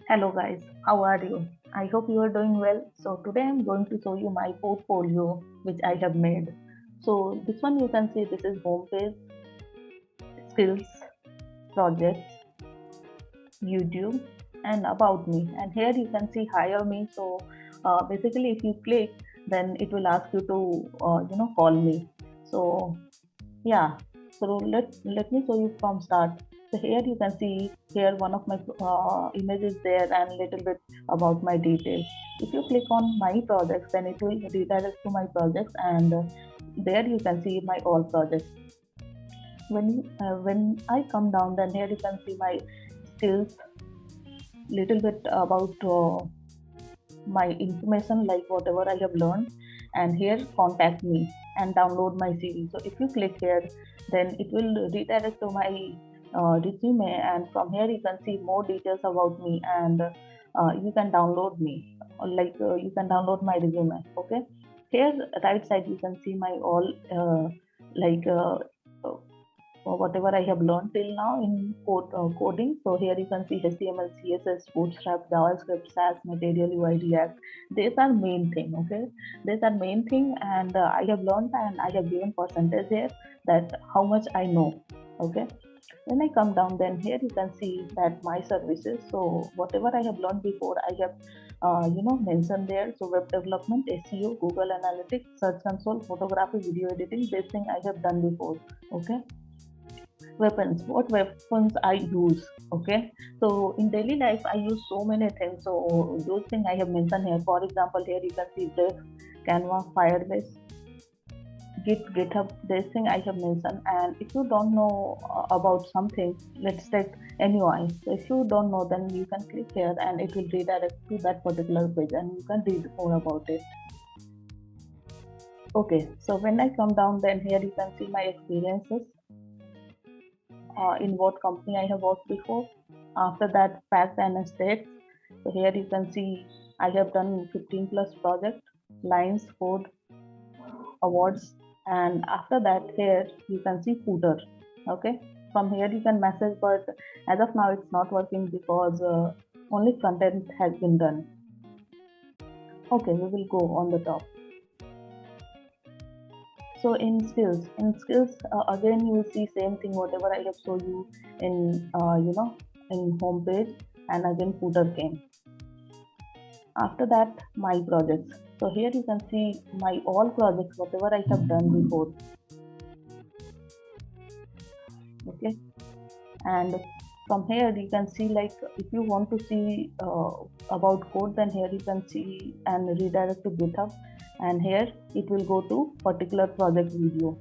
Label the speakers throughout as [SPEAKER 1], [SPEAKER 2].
[SPEAKER 1] Hello guys, how are you? I hope you are doing well. So today I'm going to show you my portfolio which I have made. So this one you can see this is homepage, skills, projects, YouTube and about me. And here you can see hire me. So basically if you click then it will ask you to call me. So yeah, so let me show you from start. So here you can see here one of my images there and little bit about my details. If you click on my projects, then it will redirect to my projects, and there you can see my all projects. When I come down, then here you can see my skills, little bit about my information like whatever I have learned, and here contact me and download my CV. So if you click here, then it will redirect to my resume, and from here you can see more details about me, and you can download me, you can download my resume. Okay, here right side you can see my all like uh, whatever I have learned till now in coding. So here you can see HTML, CSS, Bootstrap, JavaScript, SAS, Material, UI, React. These are main thing. Okay, these are main thing, and I have learned and I have given percentage here that how much I know. Okay, when I come down, then here you can see that my services. So whatever I have learned before, I have mentioned there. So web development, SEO, Google Analytics, Search Console, photography, video editing. This thing I have done before. Okay, weapons, what weapons I use. Okay, so in daily life I use so many things, so those things I have mentioned here. For example, here you can see Brave, Canva, Firebase, GitHub. This thing I have mentioned. And if you don't know about something, let's take NUI. So if you don't know, then you can click here and it will redirect to that particular page and you can read more about it. Okay, so when I come down, then here you can see my experiences, in what company I have worked before. After that, facts and states. So here you can see I have done 15 plus projects, lines, code, awards, and after that here you can see footer. Okay, from here you can message, but as of now it's not working because only content has been done. Okay, we will go on the top. So in skills, again you will see same thing whatever I have shown you in in home page, and again footer came. After that, my projects. So here you can see my all projects whatever I have done before. Okay, and from here you can see, like if you want to see about code, then here you can see and redirect to GitHub, and here it will go to particular project video,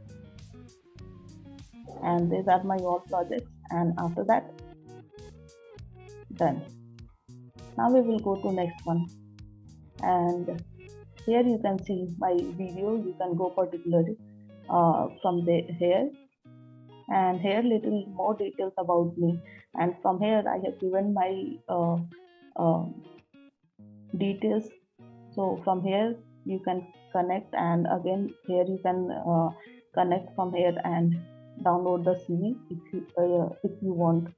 [SPEAKER 1] and these are my all projects. And after that, done. Now we will go to next one, and here you can see my video. You can go particularly from the here, and here little more details about me, and from here I have given my uh, details. So from here you can connect, and again here you can connect from here and download the CV if you want.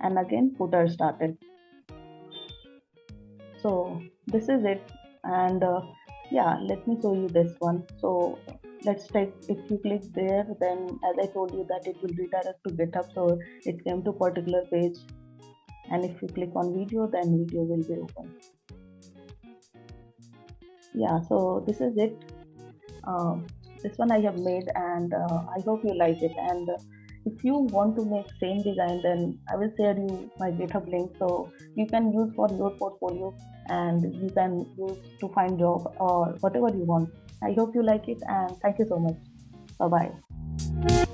[SPEAKER 1] And again footer started. So this is it, and yeah, let me show you this one. So let's take, if you click there, then as I told you that it will redirect to GitHub, so it came to particular page. And if you click on video, then video will be open. Yeah, so this is it. uh, this one I have made, and I hope you like it. And if you want to make same design, then I will share you my GitHub link, so you can use for your portfolio, and you can use to find job or whatever you want. I hope you like it, and thank you so much. Bye bye.